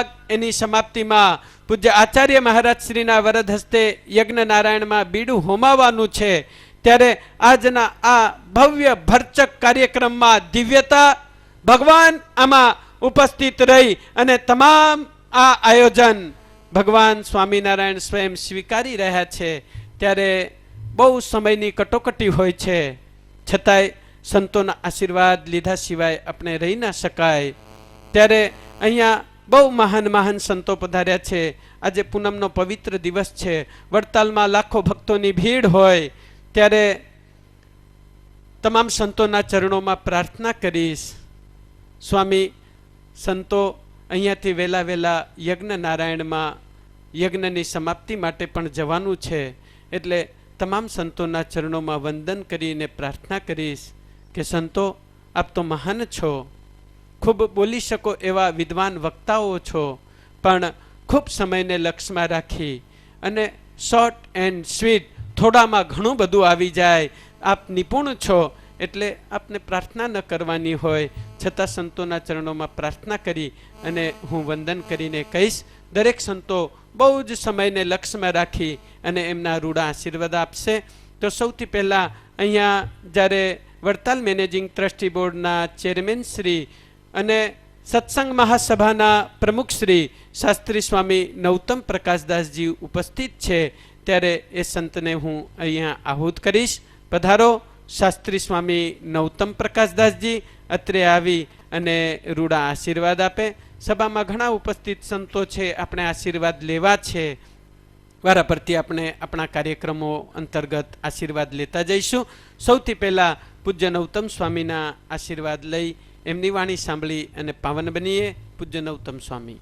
ભાગ એની સમાપ્તિમાં પૂજ્ય આચાર્ય મહારાજ શ્રીના વરદ હસ્તે યજ્ઞ નારાયણમાં બીડું હોમાવાનું છે, ત્યારે આજના આ ભવ્ય ભરચક કાર્યક્રમમાં દિવ્યતા ભગવાન આમાં ઉપસ્થિત રહી અને તમામ આ આયોજન ભગવાન સ્વામિનારાયણ સ્વયં સ્વીકારી રહ્યા છે. ત્યારે બહુ સમયની કટોકટી હોય છે, છતાંય સંતોના આશીર્વાદ લીધા સિવાય આપણે રહી ના શકાય. ત્યારે અહીંયા બહુ મહાન મહાન સંતો પધાર્યા છે. આજે પૂનમનો પવિત્ર દિવસ છે, વડતાલમાં લાખો ભક્તોની ભીડ હોય, ત્યારે તમામ સંતોના ચરણોમાં પ્રાર્થના કરીશ. સ્વામી, સંતો અહીંયાથી વહેલા વહેલા યજ્ઞ નારાયણમાં યજ્ઞની સમાપ્તિ માટે પણ જવાનું છે, એટલે તમામ સંતોના ચરણોમાં વંદન કરીને પ્રાર્થના કરીશ કે સંતો, આપ તો મહાન છો, ખૂબ બોલી શકો એવા વિદ્વાન વક્તાઓ છો, પણ ખૂબ સમયને લક્ષમાં રાખી અને શોર્ટ એન્ડ સ્વીટ, થોડામાં ઘણું બધું આવી જાય, આપ નિપુણ છો, એટલે આપને પ્રાર્થના ન કરવાની હોય, છતાં સંતોના ચરણોમાં પ્રાર્થના કરી અને હું વંદન કરીને કહીશ. દરેક સંતો બહુ જ સમયને લક્ષમાં રાખી અને એમના રૂડા આશીર્વાદ આપશે. તો સૌથી પહેલાં અહીંયા જ્યારે વડતાલ મેનેજિંગ ટ્રસ્ટી બોર્ડના ચેરમેન શ્રી અને સત્સંગ મહાસભાના પ્રમુખ શ્રી શાસ્ત્રી સ્વામી નૌતમ પ્રકાશદાસજી ઉપસ્થિત છે, ત્યારે એ સંતને હું અહીંયા આહુત કરીશ. પધારો શાસ્ત્રી સ્વામી નૌતમ પ્રકાશદાસજી, અત્રે આવી અને રૂડા આશીર્વાદ આપે. સભામાં ઘણા ઉપસ્થિત સંતો છે, આપણે આશીર્વાદ લેવા છે. વારા પરથી આપણે આપણા કાર્યક્રમો અંતર્ગત આશીર્વાદ લેતા જઈશું. સૌથી પહેલાં પૂજ્ય નૌતમ સ્વામીના આશીર્વાદ લઈ એમની વાણી સાંભળી અને પાવન બનીએ. પૂજ્ય નૌતમ સ્વામી.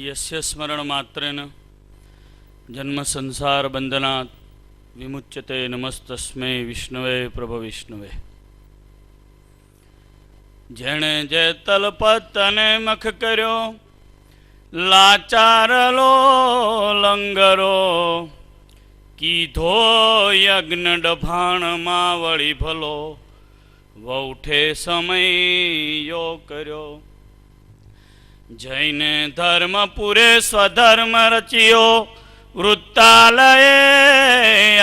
યસ્ય સ્મરણ માત્રેન જન્મ સંસાર બંધનાત વિમુચ્યતે નમસ્તસ્મે વિષ્ણવે પ્રભ વિષ્ણવે. જેણે જે તલપત અને મખ કર્યો, લાચારલો લંગરો, કીધો યજ્ઞ ડભાણમાં વળી ભલો, વૌઠે સમયો કર્યો. જૈને ધર્મ પૂરે સ્વધર્મ રચ્યો, વૃત્તાલયે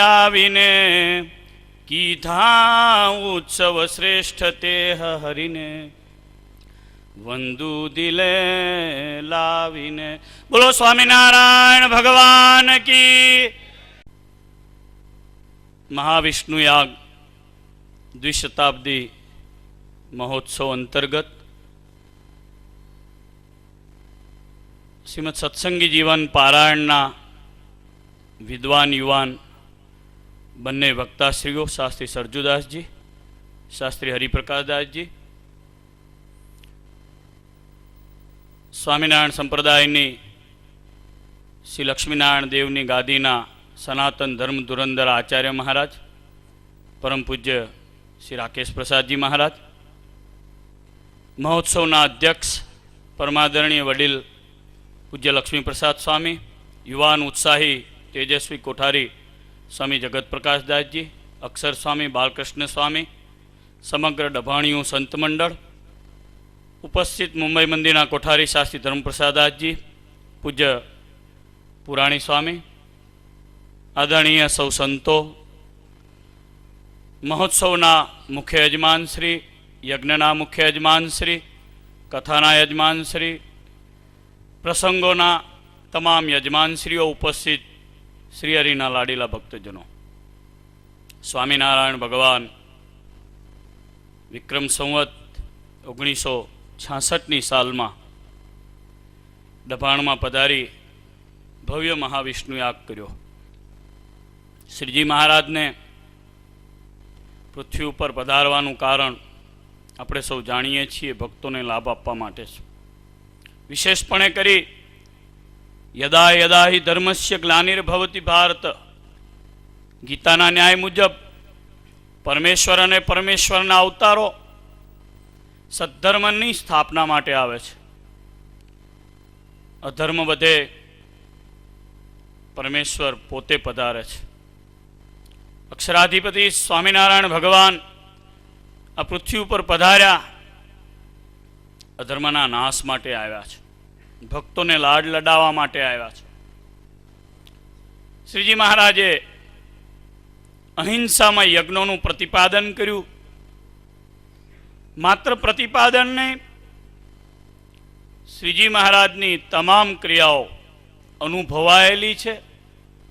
આવીને કીધા ઉત્સવ શ્રેષ્ઠ તે હરિને, વંદુ દિલે લાવીને. બોલો સ્વામિનારાયણ ભગવાન કી. મહાવિષ્ણુ યાગ દ્વિશતાબ્દી મહોત્સવ અંતર્ગત શ્રીમદ સત્સંગી જીવન પારાયણના વિદ્વાન યુવાન બંને વક્તાશ્રીઓ, શાસ્ત્રી સરજુદાસજી, શાસ્ત્રી હરિપ્રકાશદાસજી, સ્વામિનારાયણ સંપ્રદાયની શ્રી લક્ષ્મીનારાયણ દેવની ગાદીના સનાતન ધર્મ ધુરંધર આચાર્ય મહારાજ, પરમ પૂજ્ય શ્રી રાકેશ પ્રસાદજી મહારાજ, મહોત્સવના અધ્યક્ષ પરમાદરણીય વડીલ પૂજ્ય લક્ષ્મી પ્રસાદ સ્વામી, યુવાન ઉત્સાહી તેજસ્વી કોઠારી સ્વામી જગત પ્રકાશદાસજી, અક્ષર સ્વામી બાલકૃષ્ણ સ્વામી, સમગ્ર ડભાણીયું સંત મંડળ, ઉપસ્થિત મુંબઈ મંદિરના કોઠારી શાસ્ત્રી ધર્મપ્રસાદદાસજી, પૂજ્ય પુરાણી સ્વામી, આદરણીય સૌ સંતો, મહોત્સવના મુખ્ય યજમાન શ્રી, યજ્ઞના મુખ્ય યજમાન શ્રી, કથાના યજમાન શ્રી, પ્રસંગોના તમામ યજમાનશ્રીઓ, ઉપસ્થિત શ્રી હરિના લાડીલા ભક્તજનો. સ્વામિનારાયણ ભગવાન વિક્રમ સંવત 1966ની સાલમાં ડભાણમાં પધારી ભવ્ય મહાવિષ્ણુ યાગ કર્યો. શ્રીજી મહારાજને પૃથ્વી ઉપર પધારવાનું કારણ આપણે સૌ જાણીએ છીએ, ભક્તોને લાભ આપવા માટે છે. વિશેષપણે કરી યદા યદા હિ ધર્મસ્ય ગ્લાનિર્ભવતિ ભારત, ગીતાના ન્યાય મુજબ પરમેશ્વર અને પરમેશ્વરના અવતારો સદ્ધર્મની સ્થાપના માટે આવે છે. અધર્મ વધે પરમેશ્વર પોતે પધારે છે. અક્ષરાધિપતિ સ્વામિનારાયણ ભગવાન આ પૃથ્વી ઉપર પધાર્યા અધર્મના નાશ માટે આવ્યા છે. ભક્તોને લાડ લડાવવા માટે આવ્યા છે. શ્રીજી મહારાજે અહિંસામાં યજ્ઞોનું પ્રતિપાદન કર્યું. માત્ર પ્રતિપાદન નહીં, શ્રીજી મહારાજની તમામ ક્રિયાઓ અનુભવાયેલી છે,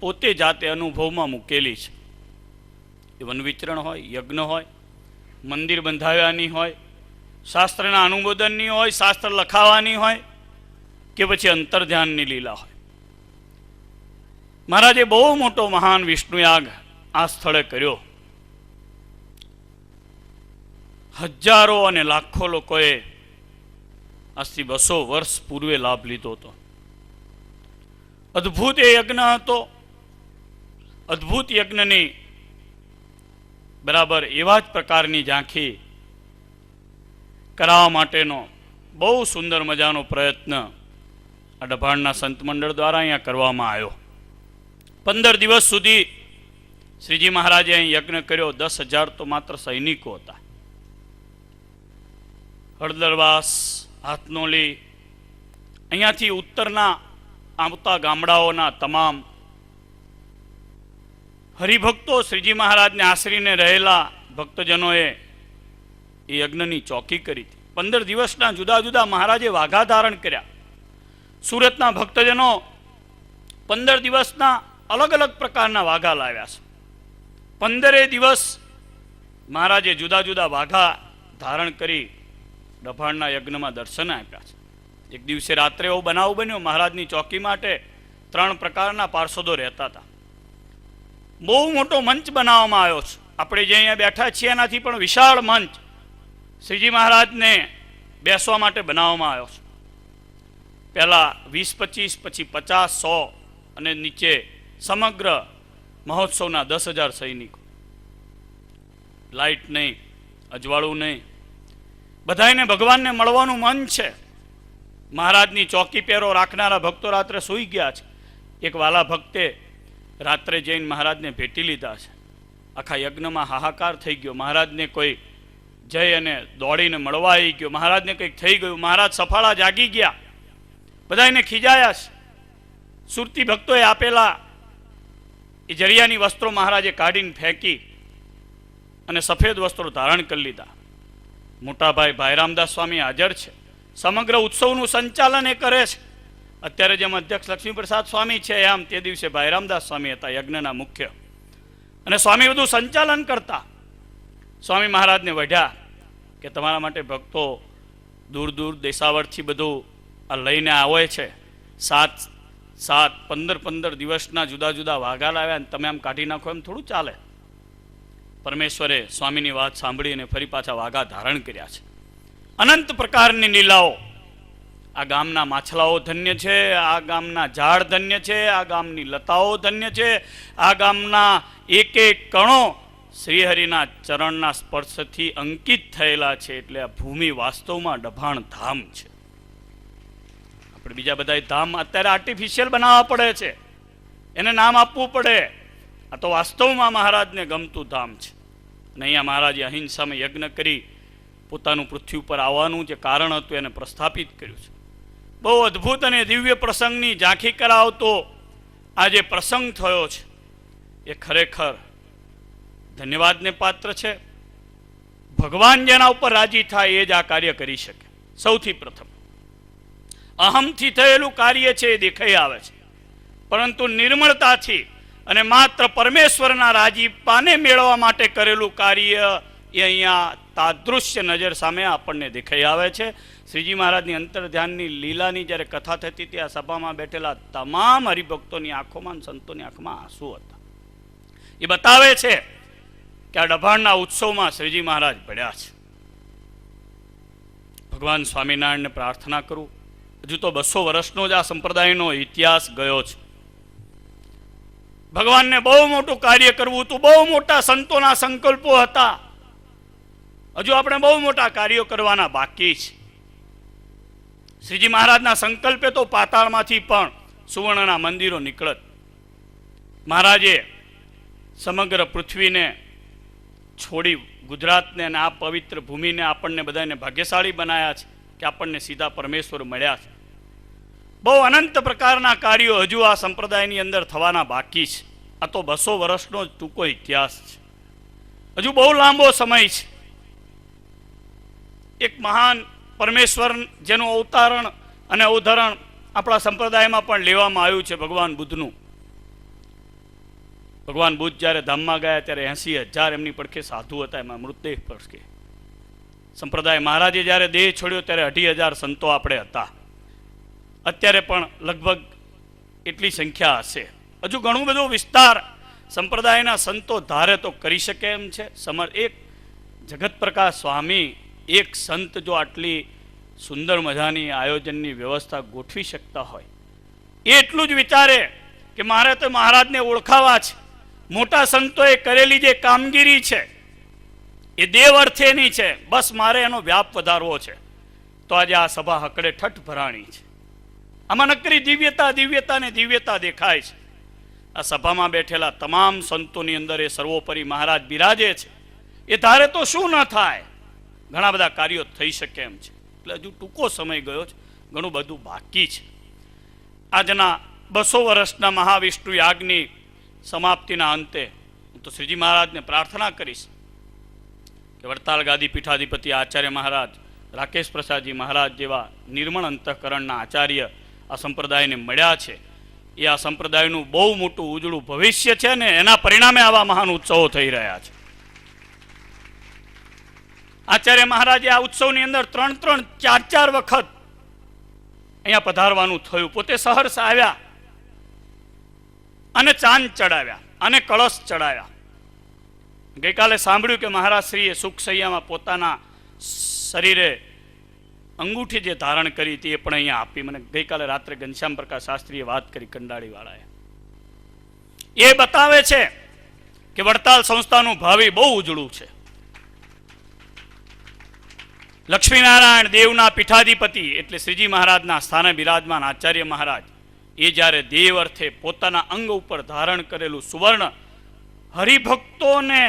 પોતે જાતે અનુભવમાં મૂકેલી છે. એ વનવિચરણ હોય, યજ્ઞ હોય, મંદિર બંધાવ્યાની હોય, શાસ્ત્રના અનુમોદનની હોય, શાસ્ત્ર લખાવાની હોય, કે પછી અંતર્ધ્યાનની લીલા હોય. મહારાજે બહુ મોટો મહાન વિષ્ણુયાગ આ સ્થળે કર્યો. હજારો અને લાખો લોકોએ આજથી 200 વર્ષ પૂર્વે લાભ લીધો હતો. અદ્ભુત એ યજ્ઞ હતો. અદ્ભુત યજ્ઞની બરાબર એવા જ પ્રકારની ઝાંખી કરાવવા માટેનો બહુ સુંદર મજાનો પ્રયત્ન આ ડભાણના સંત મંડળ દ્વારા અહીંયા કરવામાં આવ્યો. 15 દિવસ સુધી શ્રીજી મહારાજે અહીં યજ્ઞ કર્યો. 10,000 તો માત્ર સૈનિકો હતા. હળદરવાસ, હાથનોલી, અહીંયાથી ઉત્તરના આવતા ગામડાઓના તમામ હરિભક્તો, શ્રીજી મહારાજને આશરીને રહેલા ભક્તજનોએ એ યજ્ઞની ચોકી કરી હતી. 15 દિવસના જુદા જુદા મહારાજે વાઘા ધારણ કર્યા. સુરતના ભક્તજનો 15 દિવસના અલગ અલગ પ્રકારના વાઘા લાવ્યા છે. 15 દિવસ મહારાજે જુદા જુદા વાઘા ધારણ કરી ડભાણના યજ્ઞમાં દર્શન આપ્યા છે. એક દિવસે રાત્રે એવો બનાવ બન્યો, મહારાજની ચોકી માટે 3 પ્રકારના પાર્ષદો રહેતા હતા. બહુ મોટો મંચ બનાવવામાં આવ્યો છે. આપણે જે અહીંયા બેઠા છીએ એનાથી પણ વિશાળ મંચ શ્રીજી મહારાજને બેસવા માટે બનાવવામાં આવ્યો છે. પહેલા 20-25, પછી 50-100 અને નીચે સમગ્ર મહોત્સવના 10,000 સૈનિકો. લાઇટ નહીં, અજવાળું નહીં, બધાને ભગવાનને મળવાનું મન છે. મહારાજની ચોકી પહેરો રાખનારા ભક્તો રાત્રે સૂઈ ગયા છે. એક વાલા ભક્તે રાત્રે જઈને મહારાજને ભેટી લીધા છે. આખા યજ્ઞમાં હાહાકાર થઈ ગયો. મહારાજને કોઈ જઈ અને દોડીને મળવા આવી ગયો. મહારાજને કંઈક થઈ ગયું. મહારાજ સફાળા જાગી ગયા. બધા એને ખીજાયા છે. સુરતી ભક્તોએ આપેલા એ જરિયાની વસ્ત્રો મહારાજે કાઢીને ફેંકી અને સફેદ વસ્ત્રો ધારણ કરી લીધા. મોટાભાઈ ભાઈરામદાસ સ્વામી હાજર છે. સમગ્ર ઉત્સવનું સંચાલન એ કરે છે. અત્યારે જેમ અધ્યક્ષ લક્ષ્મીપ્રસાદ સ્વામી છે એમ તે દિવસે ભાઈરામદાસ સ્વામી હતા યજ્ઞના મુખ્ય, અને સ્વામી બધું સંચાલન કરતા. સ્વામી મહારાજને વઢ્યા કે તમારા માટે ભક્તો દૂર દૂર દેશાવરથી બધું આ લઈને આવે છે. 15 દિવસના જુદા જુદા વાઘા લાવ્યા અને તમે આમ કાઢી નાખો એમ થોડું ચાલે. પરમેશ્વરે સ્વામીની વાત સાંભળી અને ફરી પાછા વાઘા ધારણ કર્યા છે. અનંત પ્રકારની લીલાઓ. આ ગામના માછલાઓ ધન્ય છે, આ ગામના ઝાડ ધન્ય છે, આ ગામની લતાઓ ધન્ય છે, આ ગામના એક એક કણો શ્રીહરિના ચરણના સ્પર્શથી અંકિત થયેલા છે. એટલે આ ભૂમિ વાસ્તવમાં ડભાણ ધામ છે. આપણે બીજા બધા ધામ અત્યારે આર્ટિફિશિયલ બનાવવા પડે છે, એને નામ આપવું પડે. આ તો વાસ્તવમાં મહારાજને ગમતું ધામ છે. અને અહીંયા મહારાજે અહિંસામાં યજ્ઞ કરી પોતાનું પૃથ્વી ઉપર આવવાનું જે કારણ હતું એને પ્રસ્થાપિત કર્યું છે. બહુ અદ્ભુત અને દિવ્ય પ્રસંગની ઝાંખી કરાવતો આ જે પ્રસંગ થયો છે એ ખરેખર ધન્યવાદને પાત્ર છે. ભગવાન જેના ઉપર રાજી થાય એ જ આ કાર્ય કરી શકે. સૌથી પ્રથમ અહમથી થયેલું કાર્ય છે એ દેખાઈ આવે છે, પરંતુ નિર્મળતાથી અને માત્ર પરમેશ્વરના રાજીપાને મેળવવા માટે કરેલું કાર્ય એ અહીંયા તાદૃશ્ય નજર સામે આપણને દેખાઈ આવે છે. શ્રીજી મહારાજની અંતર્ધ્યાનની લીલાની જ્યારે કથા થતી હતી, આ સભામાં બેઠેલા તમામ હરિભક્તોની આંખોમાં, સંતોની આંખમાં આંસુ હતા. એ બતાવે છે કે આ ડભાણના ઉત્સવમાં શ્રીજી મહારાજ ભળ્યા છે. ભગવાન સ્વામિનારાયણને પ્રાર્થના કરું, હજુ તો 200 વર્ષનો જ આ સંપ્રદાયનો ઇતિહાસ ગયો છે. ભગવાનને બહુ મોટું કાર્ય કરવું હતું, બહુ મોટા સંતોના સંકલ્પો હતા. હજુ આપણે બહુ મોટા કાર્યો કરવાના બાકી છે. શ્રીજી મહારાજના સંકલ્પે તો પાતાળમાંથી પણ સુવર્ણના મંદિરો નીકળત. મહારાજે સમગ્ર પૃથ્વીને છોડી ગુજરાતને અને આ પવિત્ર ભૂમિને આપણને બધાને ભાગ્યશાળી બનાવ્યા છે કે આપણને સીધા પરમેશ્વર મળ્યા છે. બહુ અનંત પ્રકારના કાર્યો હજુ આ સંપ્રદાયની અંદર થવાના બાકી છે. આ તો 200 વર્ષનો જ ટૂંકો ઇતિહાસ છે. હજુ બહુ લાંબો સમય છે. એક મહાન પરમેશ્વર જેનું અવતારણ અને અવતરણ આપણા સંપ્રદાયમાં પણ લેવામાં આવ્યું છે, ભગવાન બુદ્ધનું. ભગવાન બુદ્ધ જ્યારે ધામમાં ગયા ત્યારે 80,000 એમની પડખે સાધુ હતા, એમાં મૃતદેહ પડખે. સંપ્રદાય મહારાજે જ્યારે દેહ છોડ્યો ત્યારે 2,500 સંતો આપણે હતા. અત્યારે પણ લગભગ એટલી સંખ્યા હશે. હજુ ઘણું બધું વિસ્તાર સંપ્રદાયના સંતો ધારે તો કરી શકે એમ છે. એક જગત પ્રકાશ સ્વામી, એક સંત જો આટલી સુંદર મજાની આયોજનની વ્યવસ્થા ગોઠવી શકતા હોય, એ એટલું જ વિચારે કે મારે તો મહારાજને ઓળખાવા છે. મોટા સંતોએ કરેલી જે કામગીરી છે એ દેવ અર્થેની છે, બસ મારે એનો વ્યાપ વધારવો છે, તો આજે આ સભા હકડે ઠઠ ભરાણી છે. આમાં નકરી દિવ્યતા ને દિવ્યતા દેખાય છે. આ સભામાં બેઠેલા તમામ સંતોની અંદર એ સર્વોપરી મહારાજ બિરાજે છે. એ ધારે તો શું ન થાય, ઘણા બધા કાર્યો થઈ શકે એમ છે. એટલે હજુ ટૂંકો સમય ગયો છે, ઘણું બધું બાકી છે. આજના 200 વર્ષના મહાવિષ્ણુ યાગની સમાપ્તિના અંતે હું તો શ્રીજી મહારાજને પ્રાર્થના કરીશ કે વડતાલ ગાદી પીઠાધિપતિ આચાર્ય મહારાજ, રાકેશ પ્રસાદજી મહારાજ જેવા નિર્મળ અંતઃકરણના આચાર્ય આ સંપ્રદાયને મળ્યા છે. એ આ સંપ્રદાયનું બહુ મોટું ઉજળું ભવિષ્ય છે ને એના પરિણામે આવા મહાન ઉત્સવો થઈ રહ્યા છે. આચાર્ય મહારાજે આ ઉત્સવની અંદર 3-3, 4-4 વખત અહીંયા પધારવાનું થયું. પોતે સહર્ષ આવ્યા અને ચાંદ ચડાવ્યા અને કળશ ચડાવ્યા. ગઈકાલે સાંભળ્યું કે મહારાજ શ્રીએ સુખસૈયામાં પોતાના શરીરે અંગૂઠી જે ધારણ કરી હતી એ પણ અહીંયા આપી. મને ગઈકાલે રાત્રે ઘનશ્યામ પ્રકાશ શાસ્ત્રીએ વાત કરી, કંડાળીવાળાએ. એ બતાવે છે કે વડતાલ સંસ્થાનું ભાવિ બહુ ઉજળું છે. લક્ષ્મીનારાયણ દેવના પીઠાધિપતિ એટલે શ્રીજી મહારાજના સ્થાને બિરાજમાન આચાર્ય મહારાજ, એ જ્યારે દેવ અર્થે પોતાના અંગ ઉપર ધારણ કરેલું સુવર્ણ હરિભક્તોને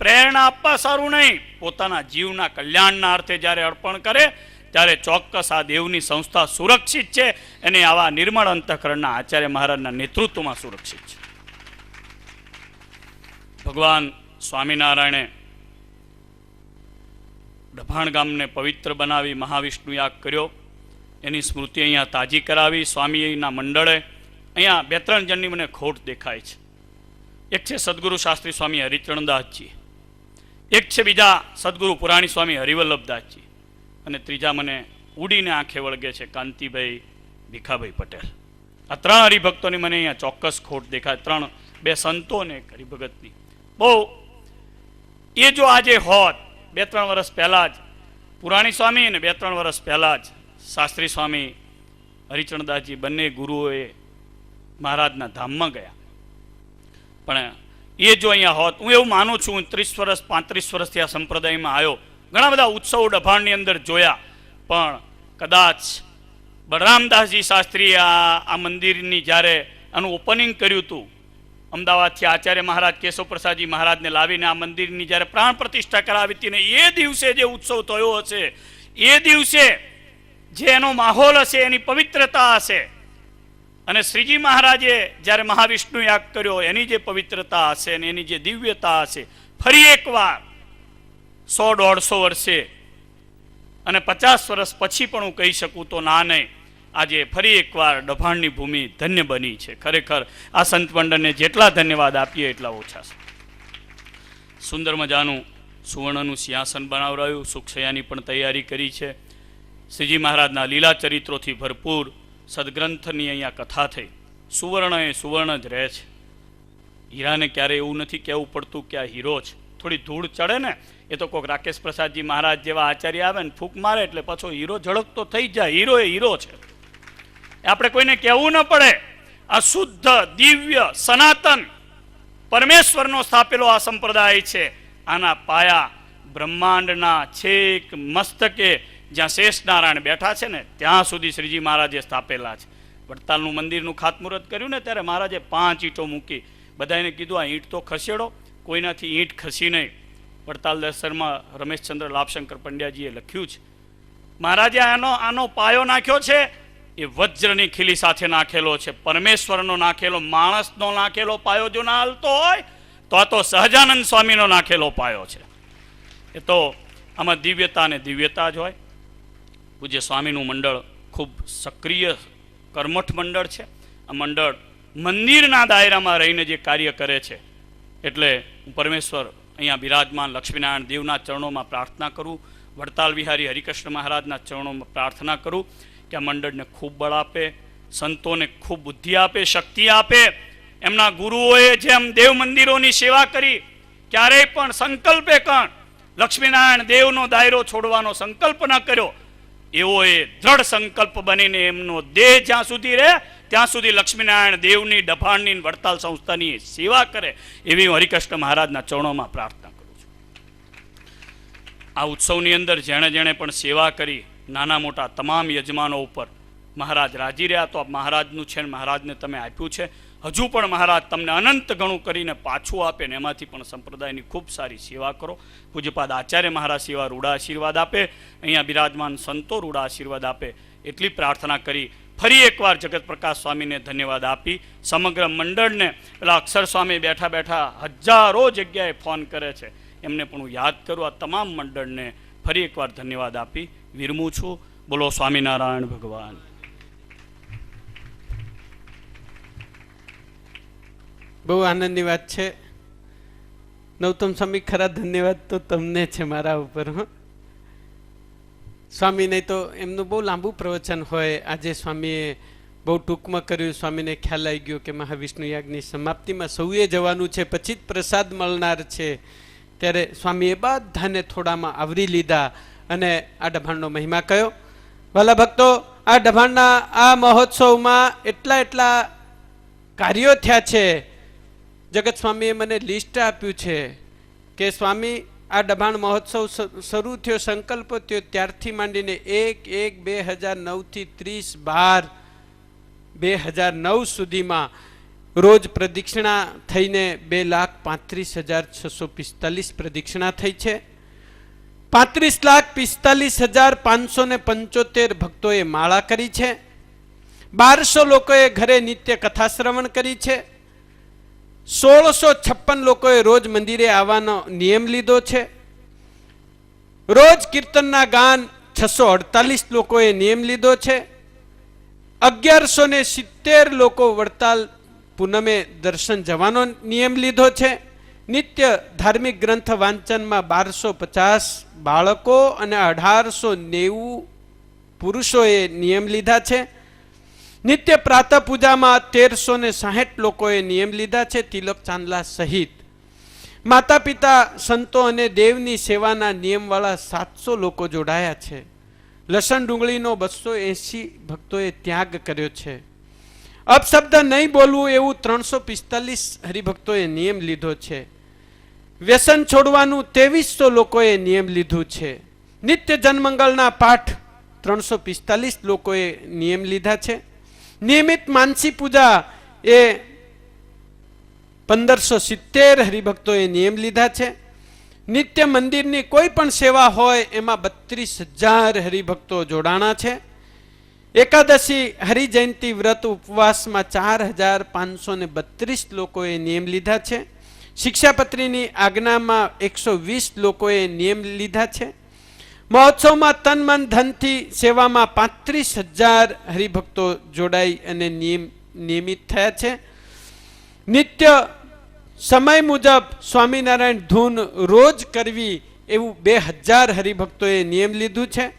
પ્રેરણા આપવા સારું નહીં, પોતાના જીવના કલ્યાણના અર્થે જ્યારે અર્પણ કરે ત્યારે ચોક્કસ આ દેવની સંસ્થા સુરક્ષિત છે. અને આવા નિર્મળ અંતઃકરણના આચાર્ય મહારાજના નેતૃત્વમાં સુરક્ષિત છે. ભગવાન સ્વામિનારાયણે ડભાણ ગામને પવિત્ર બનાવી મહાવિષ્ણુ યાગ કર્યો. એની સ્મૃતિ અહીંયા તાજી કરાવી સ્વામીના મંડળે. અહીંયા 2-3 જણની મને ખોટ દેખાય છે. એક છે સદગુરુ શાસ્ત્રી સ્વામી હરિચરણદાસજી, એક છે બીજા સદગુરુ પુરાણી સ્વામી હરિવલ્લભદાસજી, અને ત્રીજા મને ઉડીને આંખે વળગે છે કાંતિભાઈ ભીખાભાઈ પટેલ. આ 3 હરિભક્તોની મને અહીંયા ચોક્કસ ખોટ દેખાય. 2 સંતો ને એક હરિભગતની. બહુ એ જો આજે હોત 2-3 વર્ષ પહેલાં જ પુરાણી સ્વામી અને 2-3 વર્ષ પહેલાં જ શાસ્ત્રી સ્વામી હરિચરણદાસજી બંને ગુરુઓએ મહારાજના ધામમાં ગયા. પણ એ જો અહીંયા હોત, હું એવું માનું છું, 30 વર્ષ 35 વર્ષથી આ સંપ્રદાયમાં આવ્યો, ઘણા બધા ઉત્સવો ડભાણની અંદર જોયા, પણ કદાચ બલરામદાસજી શાસ્ત્રીએ આ મંદિરની જ્યારે આનું ઓપનિંગ કર્યું હતું, અમદાવાદથી આચાર્ય મહારાજ કેશવ પ્રસાદજી મહારાજને લાવીને આ મંદિરની જ્યારે પ્રાણ પ્રતિષ્ઠા કરાવી હતી ને એ દિવસે જે ઉત્સવ થયો હશે, એ દિવસે જે એનો માહોલ હશે, એની પવિત્રતા હશે, અને શ્રીજી મહારાજે જ્યારે મહાવિષ્ણુ યાગ કર્યો એની જે પવિત્રતા હશે અને એની જે દિવ્યતા હશે, ફરી એકવાર 100-150 વર્ષે અને 50 વર્ષ પછી પણ હું કહી શકું તો ના નહીં, આજે ફરી એકવાર ડભાણની ભૂમિ ધન્ય બની છે. ખરેખર આ સંત મંડળને જેટલા ધન્યવાદ આપીએ એટલા ઓછા છે. સુંદર મજાનું સુવર્ણનું સિંહાસન બનાવરાયું, સુખસૈયાની પણ તૈયારી કરી છે. શ્રીજી મહારાજના લીલા ચરિત્રોથી ભરપૂર સદગ્રંથની અહીંયા કથા થઈ. સુવર્ણ એ સુવર્ણ જ રહે છે. હીરાને ક્યારે એવું નથી કહેવું પડતું કે આ હીરો છે. થોડી ધૂળ ચડે ને એ તો કોઈક રાકેશ પ્રસાદજી મહારાજ જેવા આચાર્ય આવે ને ફૂંક મારે એટલે પાછો હીરો ઝળકતો થઈ જાય. હીરો એ હીરો છે, આપણે કોઈને કહેવું ન પડે. આ શુદ્ધ દિવ્ય સનાતન પરમેશ્વરનો સ્થાપેલો આ સંપ્રદાય છે. આના પાયા બ્રહ્માંડના છેક મસ્તકે જ્યાં શેષ નારાયણ બેઠા છે ને ત્યાં સુધી શ્રીજી મહારાજે સ્થાપેલા છે. વડતાલનું મંદિરનું ખાતમુહૂર્ત કર્યું ને ત્યારે મહારાજે 5 ઈંટો મૂકી. બધાને કીધું આ ઈંટ તો ખસેડો, કોઈનાથી ઈંટ ખસી નહીં. વડતાલ દર્શનમાં રમેશચંદ્ર લાભશંકર પંડ્યાજીએ લખ્યું છે, મહારાજે આનો પાયો નાખ્યો છે એ વજ્રની ખીલી સાથે નાખેલો છે. પરમેશ્વરનો નાખેલો, માણસનો નાખેલો પાયો જો ના હાલતો હોય તો આ તો સહજાનંદ સ્વામીનો નાખેલો પાયો છે. એ તો આમાં દિવ્યતા ને દિવ્યતા જ હોય. પૂજ્ય સ્વામીનું મંડળ ખૂબ સક્રિય કર્મઠ મંડળ છે. આ મંડળ મંદિરના દાયરામાં રહીને જે કાર્ય કરે છે, એટલે હું પરમેશ્વર અહીંયા બિરાજમાન લક્ષ્મીનારાયણ દેવના ચરણોમાં પ્રાર્થના કરું, વડતાલ વિહારી હરિકૃષ્ણ મહારાજના ચરણોમાં પ્રાર્થના કરું કે આ મંડળને ખૂબ બળ આપે, સંતોને ખૂબ બુદ્ધિ આપે, શક્તિ આપે. એમના ગુરુઓએ જેમ દેવ મંદિરોની સેવા કરી, ક્યારેય પણ સંકલ્પે કણ લક્ષ્મીનારાયણ દેવનો દાયરો છોડવાનો સંકલ્પ ન કર્યો, એવો એ દ્રઢ સંકલ્પ બનીને એમનો દેહ જ્યાં સુધી રહે ત્યાં સુધી લક્ષ્મીનારાયણ દેવની, ડભાણની, વડતાલ સંસ્થાની સેવા કરે, એવી હું હરિકૃષ્ણ મહારાજના ચરણોમાં પ્રાર્થના કરું છું. આ ઉત્સવની અંદર જેણે જેણે પણ સેવા કરી, નાના મોટા તમામ યજમાનો ઉપર મહારાજ રાજી રહ્યા. તો આ મહારાજનું છે ને મહારાજને તમે આપ્યું છે. હજુ પણ મહારાજ તમને અનંત ગણું કરીને પાછું આપે ને એમાંથી પણ સંપ્રદાયની ખૂબ સારી સેવા કરો. પૂજ્યપાદ આચાર્ય મહારાજ સેવા રૂડા આશીર્વાદ આપે, અહીંયા બિરાજમાન સંતો રૂડા આશીર્વાદ આપે, એટલી પ્રાર્થના કરી ફરી એકવાર જગત પ્રકાશ સ્વામીને ધન્યવાદ આપી સમગ્ર મંડળને, પેલા અક્ષર સ્વામી બેઠા બેઠા હજારો જગ્યાએ ફોન કરે છે, એમને પણ હું યાદ કરું. આ તમામ મંડળને ફરી એકવાર ધન્યવાદ આપી વિરમું છું. બોલો સ્વામિનારાયણ ભગવાન. બહુ આનંદની વાત છે. નૌતમ સ્વામી, ખરા ધન્યવાદ તો તમને છે મારા ઉપર. સ્વામી નહીં તો એમનું બહુ લાંબુ પ્રવચન હોય. આજે સ્વામીએ બહુ ટૂંકમાં કર્યું. સ્વામીને ખ્યાલ આવી ગયો કે મહાવિષ્ણુ યાગની સમાપ્તિમાં સૌએ જવાનું છે, પછી જ પ્રસાદ મળનાર છે. ત્યારે સ્વામીએ બધાને થોડામાં આવરી લીધા અને આ ડભાણનો મહિમા કયો. વાલા ભક્તો, આ ડભાણના આ મહોત્સવમાં એટલા કાર્યો થયા છે. જગત સ્વામીએ મને લિસ્ટ આપ્યું છે કે સ્વામી આ દબાણ મહોત્સવ શરૂ થયો, સંકલ્પ થયો ત્યારથી માંડીને 1/1/2009 થી 30/12/2009 સુધીમાં રોજ પ્રદક્ષિણા થઈને 2,35,645 પ્રદક્ષિણા થઈ છે. 35,45,575 ભક્તોએ માળા કરી છે. 1200 લોકોએ ઘરે નિત્ય કથા શ્રવણ કરી છે. 1656 લોકોએ રોજ મંદિરે આવવાનો નિયમ લીધો છે. રોજ કીર્તનના ગાન 648 લોકોએ નિયમ લીધો છે. 1170 લોકો વડતાલ પૂનમે દર્શન જવાનો નિયમ લીધો છે. નિત્ય ધાર્મિક ગ્રંથ વાંચનમાં 1250 બાળકો અને 1890 પુરુષોએ નિયમ લીધા છે. નિત્ય પ્રાતઃ પૂજામાં 1360 લોકોએ નિયમ લીધા છે, તિલક ચાંદલા સહિત. માતા પિતા, સંતો અને દેવની સેવાના નિયમવાળા 700 લોકો જોડાયા છે. લસણ ડુંગળીનો 280 ભક્તોએ ત્યાગ કર્યો છે. અપશબ્દ નહીં બોલવું એવું 345 હરિભક્તોએ નિયમ લીધો છે. વ્યસન છોડવાનું 2300 લોકોએ નિયમ લીધું છે. નિત્ય જનમંગળના પાઠ 345 લોકોએ નિયમ લીધા છે. નિયમિત માનસી પૂજા એ 1570 હરિભક્તોએ નિયમ લીધા છે. નિત્ય મંદિરની કોઈ પણ સેવા હોય એમાં 32,000 હરિભક્તો જોડાણા છે. એકાદશી હરિજયંતિ વ્રત ઉપવાસમાં 4,532 લોકોએ નિયમ લીધા છે. શિક્ષાપત્રીની આજ્ઞામાં 120 લોકોએ નિયમ લીધા છે. મહોત્સવમાં તન મન ધનથી સેવામાં 35,000 હરિભક્તો જોડાઈ અને નિયમિત થયા છે. નિત્ય સમય મુજબ સ્વામિનારાયણ ધૂન રોજ કરવી એવું 2000 હરિભક્તોએ નિયમ લીધું છે.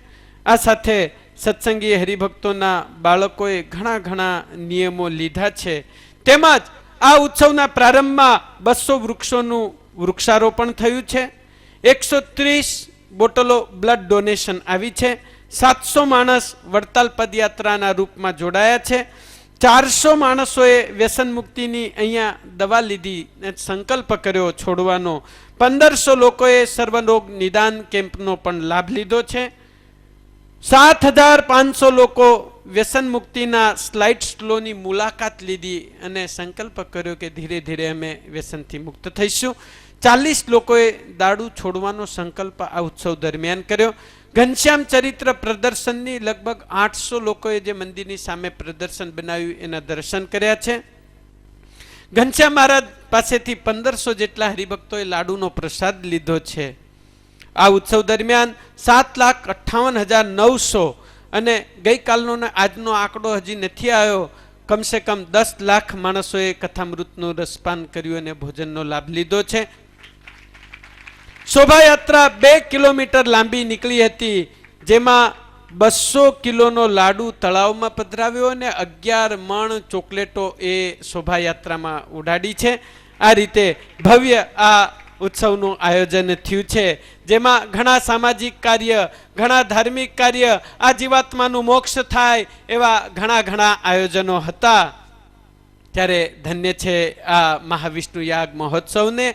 આ સાથે સત્સંગી હરિભક્તોના બાળકોએ ઘણા નિયમો લીધા છે. તેમજ આ ઉત્સવના પ્રારંભમાં 200 વૃક્ષોનું વૃક્ષારોપણ થયું છે. 130 બોટલો બ્લડ ડોનેશન આવી છે. 700 માણસ વડતાલ પદયાત્રાના રૂપમાં જોડાયા છે. 400 માણસોએ વ્યસન મુક્તિની અહીંયા દવા લીધી, સંકલ્પ કર્યો છોડવાનો. 1500 લોકોએ સર્વરોગ નિદાન કેમ્પનો પણ લાભ લીધો છે. 7,500 લોકો વ્યસન મુક્તિના સ્લાઇડ સ્લોની મુલાકાત લીધી અને સંકલ્પ કર્યો કે ધીરે ધીરે અમે વ્યસનથી મુક્ત થઈશું. 40 લોકોએ દારૂ છોડવાનો સંકલ્પ આ ઉત્સવ દરમિયાન કર્યો. ઘનશ્યામ ચરિત્ર પ્રદર્શનની લગભગ 800 લોકોએ જે મંદિરની સામે પ્રદર્શન બનાવ્યું એના દર્શન કર્યા છે. ઘનશ્યામ મહારાજ પાસેથી 1500 જેટલા હરિભક્તોએ લાડુનો પ્રસાદ લીધો છે. આ ઉત્સવ દરમિયાન 7,58,900 અને ગઈકાલનો ને આજનો આંકડો હજી નથી આવ્યો, કમસે કમ 10 લાખ માણસોએ કથામૃતનું રસપાન કર્યું અને ભોજનનો લાભ લીધો છે. શોભાયાત્રા 2 કિલોમીટર લાંબી નીકળી હતી, જેમાં 200 કિલોનો લાડુ તળાવમાં પધરાવ્યો અને 11 મણ ચોકલેટો એ શોભાયાત્રામાં ઉડાડી છે. આ રીતે ભવ્ય આ ઉત્સવનું આયોજન થયું છે, જેમાં ઘણા સામાજિક કાર્ય, ઘણા ધાર્મિક કાર્ય, આ જીવાત્માનું મોક્ષ થાય એવા ઘણા આયોજનો હતા. ત્યારે ધન્ય છે આ મહાવિષ્ણુ યાગ મહોત્સવને,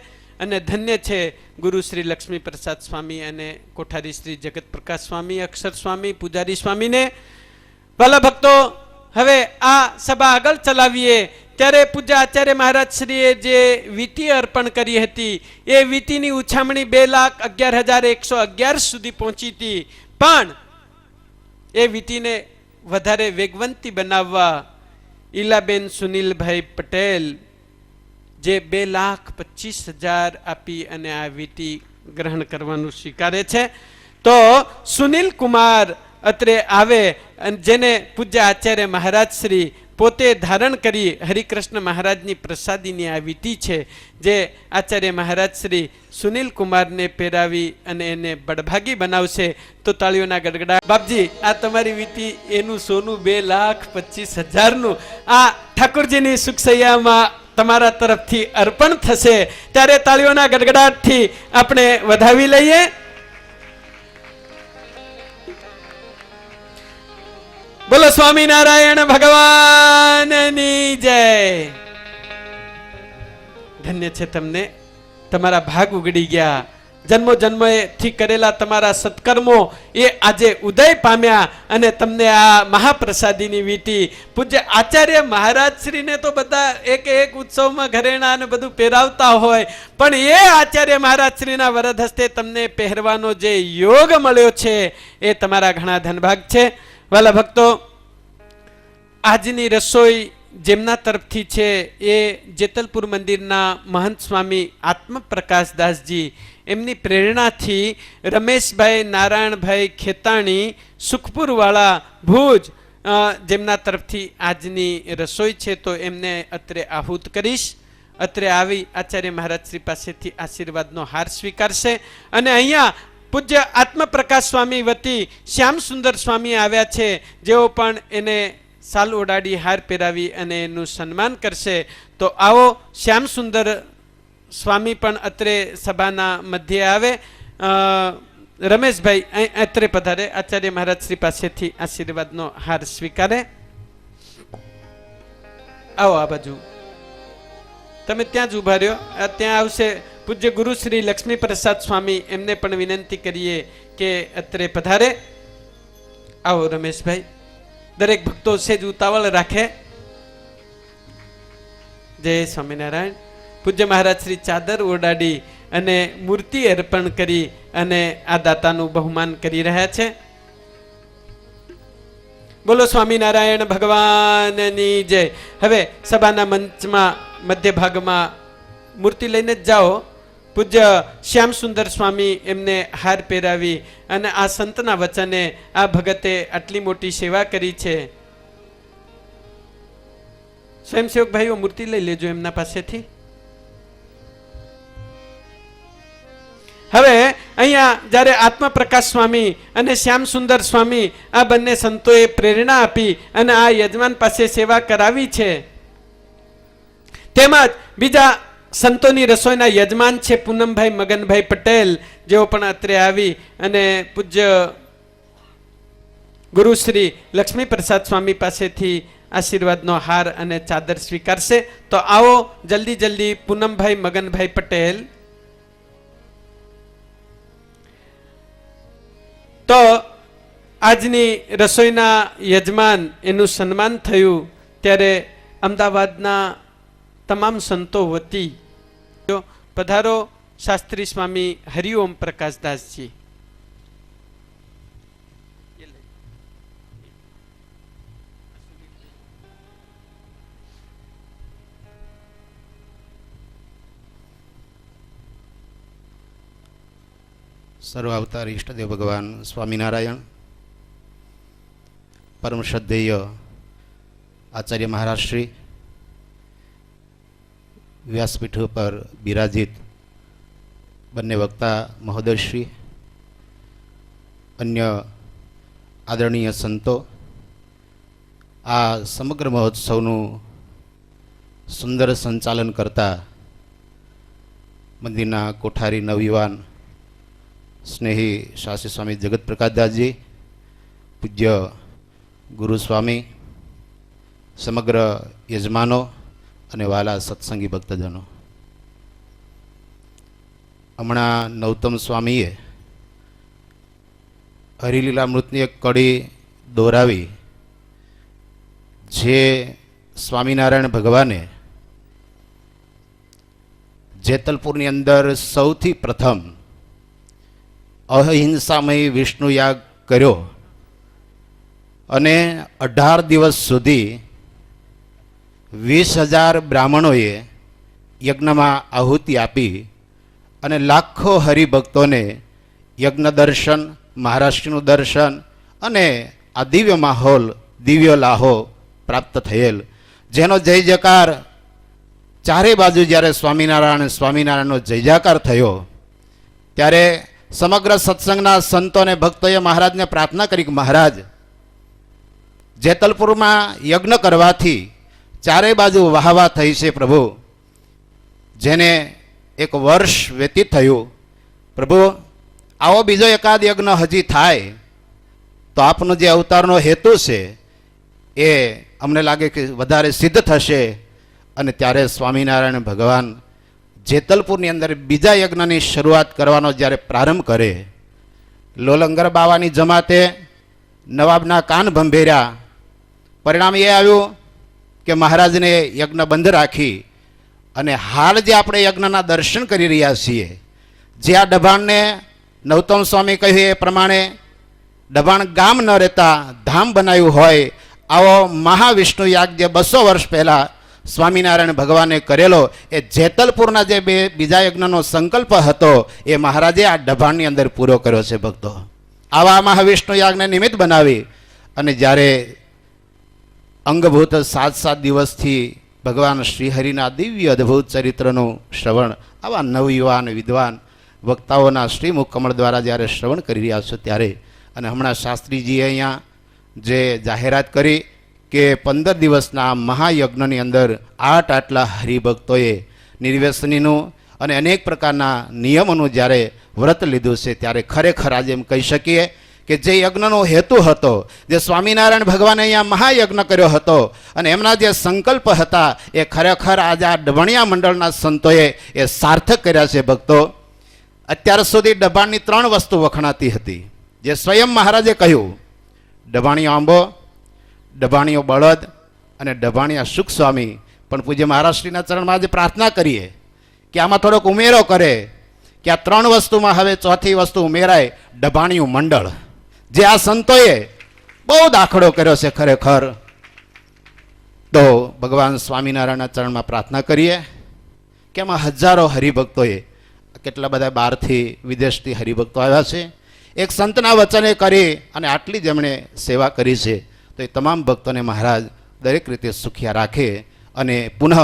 અને ધન્ય છે ગુરુ શ્રી લક્ષ્મી પ્રસાદ સ્વામી અને કોઠારી શ્રી જગત પ્રકાશ સ્વામી, અક્ષર સ્વામી, પૂજારી સ્વામીને. ભલા ભક્તો, હવે આ સભા આગળ ચલાવીએ ત્યારે પૂજ્ય આચાર્ય મહારાજ શ્રીએ જે વીટી અર્પણ કરી હતી એ વીટીની ઉછામણી 2,11,111 સુધી પહોંચી હતી, પણ એ વીટીને વધારે વેગવંતી બનાવવા ઈલાબેન સુનિલભાઈ પટેલ જે 2,25,000 આપી અને આ વીટી ગ્રહણ કરવાનું સ્વીકારે છે. તો સુનિલ કુમાર અત્રે આવે, જેને પૂજ્ય આચાર્ય મહારાજ શ્રી પોતે ધારણ કરી હરિકૃષ્ણ મહારાજની પ્રસાદીની આ વીટી છે, જે આચાર્ય મહારાજ શ્રી સુનિલ કુમારને પહેરાવી અને એને બળભાગી બનાવશે. તો તાળીઓના ગડગડાટ. બાપજી, આ તમારી વીટી એનું સોનું 2,25,000નું આ ઠાકોરજીની સુખસૈયામાં તમારા તરફથી અર્પણ થશે. ત્યારે તાળીઓના ગડગડાટથી આપણે વધાવી લઈએ. બોલો સ્વામિનારાયણ ભગવાનની જય. ધન્ય છે તમને, તમારા ભાગ ઉગડી ગયા. જન્મો જન્મથી કરેલા તમારા સત્કર્મો એ આજે ઉદય પામ્યા અને તમને આ મહાપ્રસાદીની વીટી પૂજ્ય આચાર્ય મહારાજ શ્રીને તો બધા એક ઉત્સવમાં ઘરેણા અને બધું પહેરાવતા હોય, પણ એ આચાર્ય મહારાજ શ્રીના વરદ હસ્તે તમને પહેરવાનો જે યોગ મળ્યો છે એ તમારા ઘણા ધનભાગ છે. વાલા ભક્તો, આજની રસોઈ જેમના તરફથી છે એ જેતલપુર મંદિરના મહંત સ્વામી આત્મપ્રકાશદાસજી, એમની પ્રેરણાથી રમેશભાઈ નારાયણભાઈ ખેતાણી સુખપુરવાળા ભુજ, જેમના તરફથી આજની રસોઈ છે, તો એમને અત્રે આહુત કરીશ. અત્રે આવી આચાર્ય મહારાજ શ્રી પાસેથી આશીર્વાદનો હાર સ્વીકારશે. અને અહીંયા પૂજ્ય આત્મપ્રકાશ સ્વામી વતી શ્યામ સુંદર સ્વામી આવ્યા છે, જેઓ પણ એને સાલ ઓડાડી હાર પહેરાવી અને એનું સન્માન કરશે. તો આવો શ્યામ સુંદર સ્વામી પણ અત્રે સભાના મધ્યે આવે. રમેશભાઈ અહીં અત્રે પધારે, આચાર્ય મહારાજ શ્રી પાસેથી આશીર્વાદનો હાર સ્વીકારે. આવો આ બાજુ, તમે ત્યાં જ ઉભા રહ્યો. ત્યાં આવશે પૂજ્ય ગુરુ શ્રી લક્ષ્મી પ્રસાદ સ્વામી, એમને પણ વિનંતી કરીએ કે અત્રે પધારે. આવો રમેશભાઈ. દરેક ભક્તો સેજ ઉતાવળ રાખે. જય સ્વામિનારાયણ. પૂજ્ય મહારાજ શ્રી ચાદર ઓડાડી અને મૂર્તિ અર્પણ કરી અને આ દાતાનું બહુમાન કરી રહ્યા છે. બોલો સ્વામિનારાયણ ભગવાનની જય. હવે સભાના મંચમાં મધ્ય ભાગમાં મૂર્તિ લઈને જ જાઓ. પૂજ્ય શ્યામ સુંદર સ્વામી એમને હાર પહેરાવી અને આ સંતના વચને આ ભગતે આટલી મોટી સેવા કરી છે. સ્વયંસેવક ભાઈઓ મૂર્તિ લઈ લેજો એમના પાસેથી. હવે અહીંયા જ્યારે આત્મપ્રકાશ સ્વામી અને શ્યામ સુંદર સ્વામી આ બંને સંતોએ પ્રેરણા આપી અને આ યજમાન પાસે સેવા કરાવી છે, તેમજ બીજા સંતોની રસોઈના યજમાન છે પૂનમભાઈ મગનભાઈ પટેલ, જેઓ પણ અત્રે આવી અને પૂજ્ય ગુરુશ્રી લક્ષ્મી પ્રસાદ સ્વામી પાસેથી આશીર્વાદનો હાર અને ચાદર સ્વીકારશે. તો આવો જલ્દી પૂનમભાઈ મગનભાઈ પટેલ. તો આજની રસોઈના યજમાન એનું સન્માન થયું ત્યારે અમદાવાદના તમામ સંતો વતી પધારો શાસ્ત્રી સ્વામી હરિઓમ પ્રકાશદાસજી. સર્વાવતાર ઈષ્ટદેવ ભગવાન સ્વામિનારાયણ, પરમ શ્રદ્ધેય આચાર્ય મહારાજ શ્રી, વ્યાસપીઠ પર બિરાજિત બંને વક્તા મહોદયશ્રી, અન્ય આદરણીય સંતો, આ સમગ્ર મહોત્સવનું સુંદર સંચાલન કરતા મંદિરના કોઠારી નવયુવાન સ્નેહી શાસ્ત્રી સ્વામી જગત પ્રકાશદાસજી, પૂજ્ય ગુરુસ્વામી, સમગ્ર યજમાનો અને વાલા સત્સંગી ભક્તજનો, હમણાં નૌતમ સ્વામીએ હરિલીલામૃતની એક કડી દોરાવી, જે સ્વામિનારાયણ ભગવાને જેતલપુરની અંદર સૌથી પ્રથમ અહિંસામય વિષ્ણુ યાગ કર્યો અને 18 દિવસ સુધી 20,000 બ્રાહ્મણોએ યજ્ઞમાં આહુતિ આપી અને લાખો હરિભક્તોને યજ્ઞ દર્શન, મહારાષ્ટ્રનું દર્શન અને આ દિવ્ય માહોલ, દિવ્ય લાહો પ્રાપ્ત થયેલ, જેનો જય જયકાર ચારે બાજુ જ્યારે સ્વામિનારાયણનો જય જયકાર થયો, ત્યારે સમગ્ર સત્સંગના સંતો અને ભક્તોએ મહારાજને પ્રાર્થના કરી કે મહારાજ, જેતલપુરમાં યજ્ઞ કરવાથી ચારે બાજુ વાહવા થઈ છે પ્રભુ, જેને 1 વર્ષ વ્યતીત થયું, પ્રભુ આવો બીજો એકાદ યજ્ઞ હજી થાય તો આપનો જે અવતારનો હેતુ છે એ અમને લાગે કે વધારે સિદ્ધ થશે. અને ત્યારે સ્વામિનારાયણ ભગવાન જેતલપુરની અંદર બીજા યજ્ઞની શરૂઆત કરવાનો જ્યારે પ્રારંભ કરે, લોલંગર બાવાની જમાતે નવાબના કાન ભંભેર્યા. પરિણામ એ આવ્યું કે મહારાજને યજ્ઞ બંધ રાખી અને હાલ જે આપણે યજ્ઞના દર્શન કરી રહ્યા છીએ, જે આ દબાણને નૌતમ સ્વામી કહ્યું એ પ્રમાણે દબાણ ગામ ન રહેતા ધામ બનાવ્યું હોય, આવો મહાવિષ્ણુ યાગ જે 200 વર્ષ પહેલાં સ્વામિનારાયણ ભગવાને કરેલો, એ જેતલપુરના જે બીજા યજ્ઞનો સંકલ્પ હતો એ મહારાજે આ દબાણની અંદર પૂરો કર્યો છે. ભક્તો, આવા મહાવિષ્ણુ યાગને નિમિત્ત બનાવી અને જ્યારે અંગભૂત 7 દિવસથી ભગવાન શ્રીહરિના દિવ્ય અદ્ભુત ચરિત્રનું શ્રવણ આવા નવયુવાન વિદ્વાન વક્તાઓના શ્રીમુખ કમળ દ્વારા જ્યારે શ્રવણ કરી રહ્યા છો, ત્યારે અને હમણાં શાસ્ત્રીજીએ અહીંયા જે જાહેરાત કરી કે 15 દિવસના મહાયજ્ઞની અંદર આટલા હરિભક્તોએ નિર્વ્યસનીનું અને અનેક પ્રકારના નિયમોનું જ્યારે વ્રત લીધું છે, ત્યારે ખરેખર આજે એમ કહી શકીએ કે જે યજ્ઞનો હેતુ હતો, જે સ્વામિનારાયણ ભગવાને અહીંયા મહાયજ્ઞ કર્યો હતો અને એમના જે સંકલ્પ હતા, એ ખરેખર આજે આ ડભણિયા મંડળના સંતોએ એ સાર્થક કર્યા છે. ભક્તો, અત્યાર સુધી દબાણની 3 વસ્તુ વખણાતી હતી, જે સ્વયં મહારાજે કહ્યું, દબાણીયો આંબો, દબાણીયો બળદ અને દબાણીયા સુખ સ્વામી. પણ પૂજ્ય મહારાષ્ટ્રીના ચરણમાં આજે પ્રાર્થના કરીએ કે આમાં થોડોક ઉમેરો કરે કે આ 3 વસ્તુમાં હવે ચોથી વસ્તુ ઉમેરાય, દબાણીયું મંડળ, જે આ સંતોએ બહુ દાખલો કર્યો છે. ખરેખર તો ભગવાન સ્વામિનારાયણના ચરણમાં પ્રાર્થના કરીએ કે આમાં હજારો હરિભક્તોએ, કેટલા બધા બહારથી વિદેશથી હરિભક્તો આવ્યા છે, એક સંતના વચને કરી અને આટલી જેમણે સેવા કરી છે, તો એ તમામ ભક્તોને મહારાજ દરેક રીતે સુખિયા રાખે. અને પુનઃ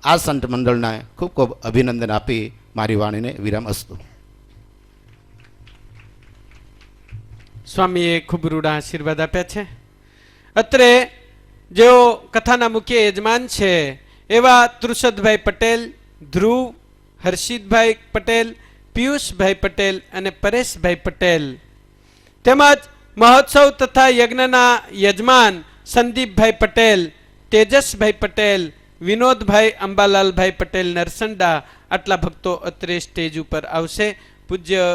આ સંત મંડળના ખૂબ ખૂબ અભિનંદન આપી મારી વાણીને વિરામ અસ્તુ. સ્વામીએ ખૂબ રૂડા આશીર્વાદ આપ્યા છે. અત્રે જેઓ કથાના મુખ્ય યજમાન છે એવા તૃષદભાઈ પટેલ, ધ્રુવ, હર્ષિતભાઈ પટેલ, પિયુષભાઈ પટેલ અને પરેશભાઈ પટેલ, તેમજ મહોત્સવ તથા યજ્ઞના યજમાન સંદીપભાઈ પટેલ, તેજસભાઈ પટેલ, વિનોદભાઈ અંબાલાલભાઈ પટેલ નરસંડા, આટલા ભક્તો અત્રે સ્ટેજ ઉપર આવશે. પૂજ્ય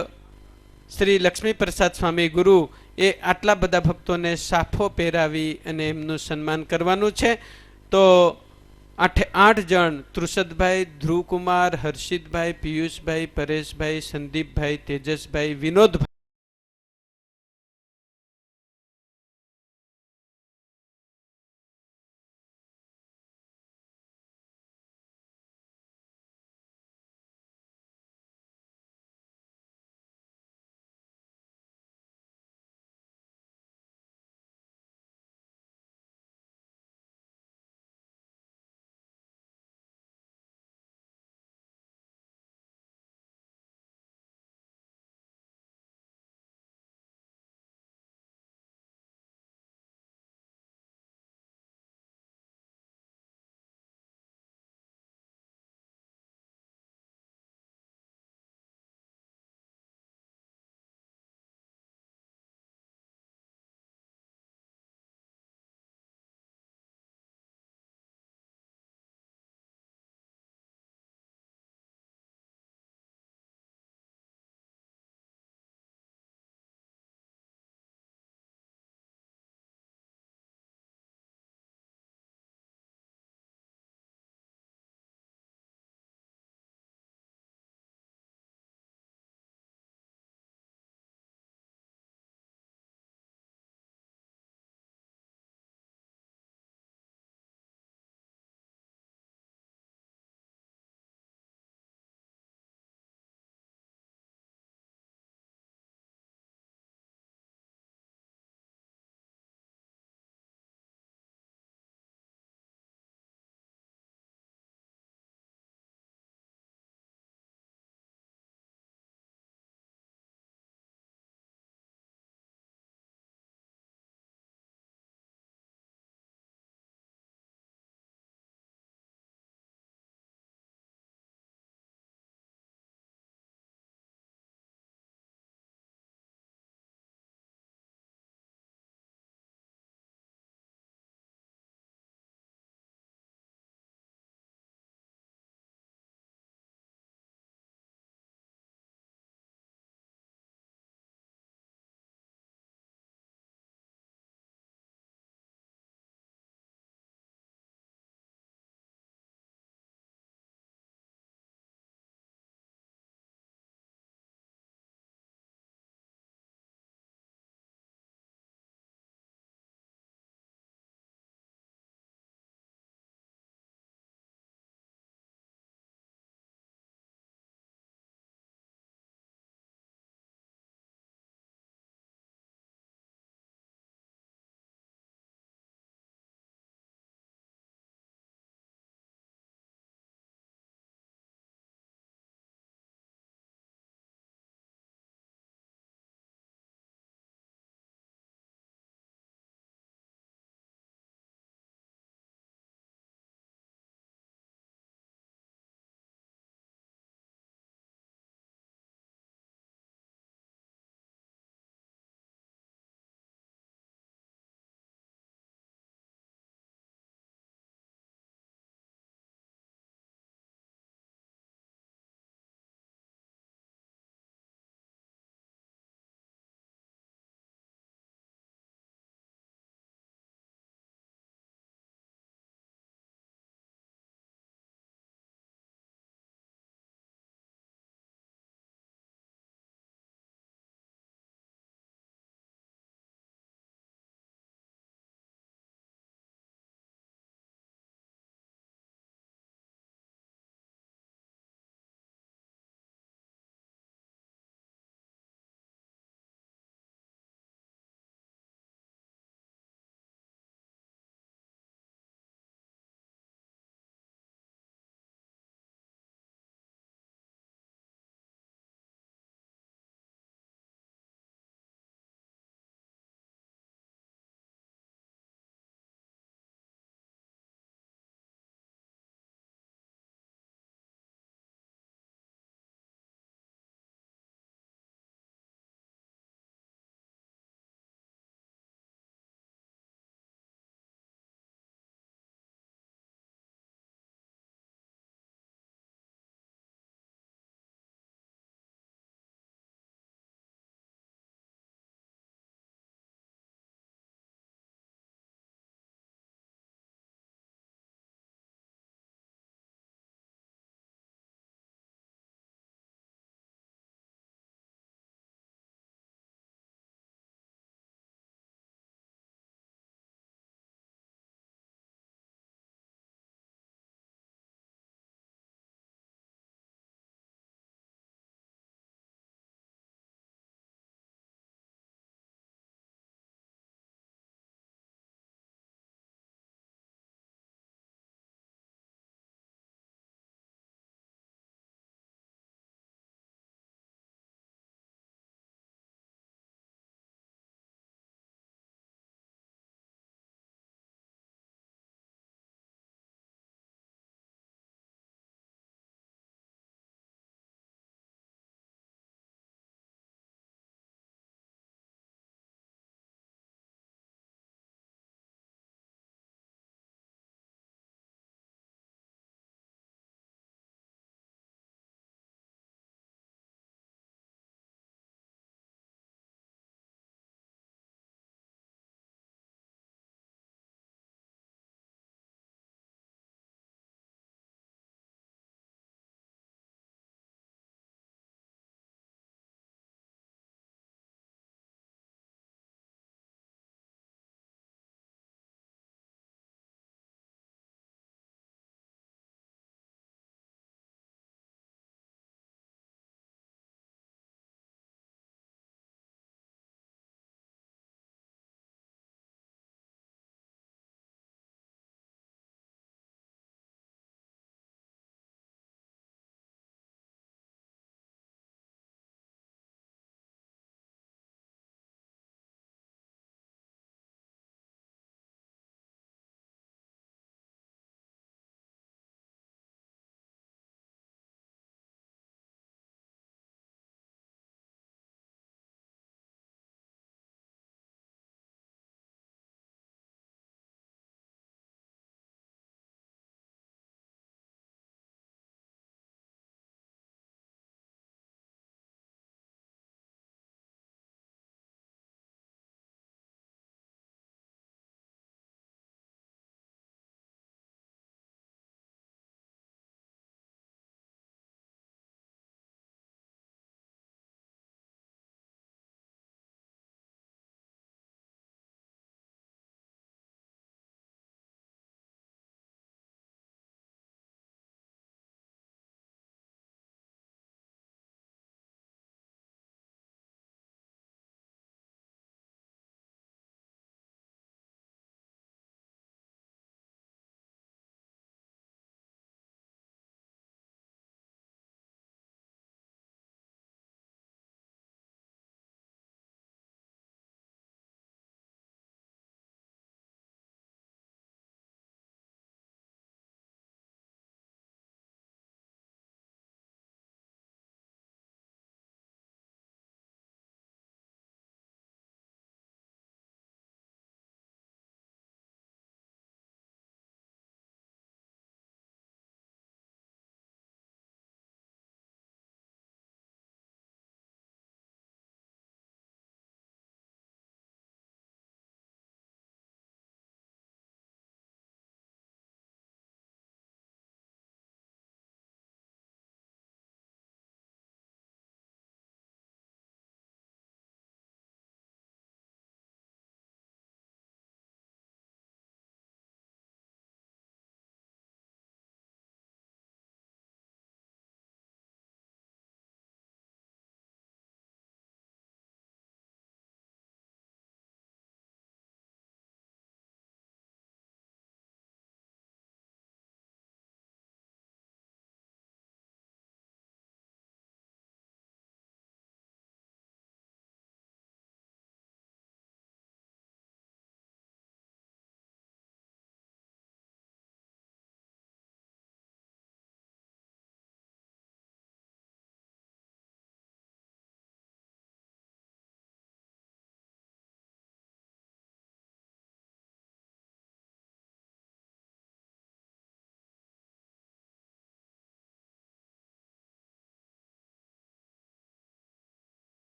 શ્રી લક્ષ્મી પ્રસાદ સ્વામી ગુરુ એ આટલા બધા ભક્તોને સાફો પહેરાવી અને એમનું સન્માન કરવાનું છે. તો 8 જણ, તૃષદભાઈ, ધ્રુવકુમાર, હર્ષિતભાઈ, પિયુષભાઈ, પરેશભાઈ, સંદીપભાઈ, તેજસભાઈ, વિનોદભાઈ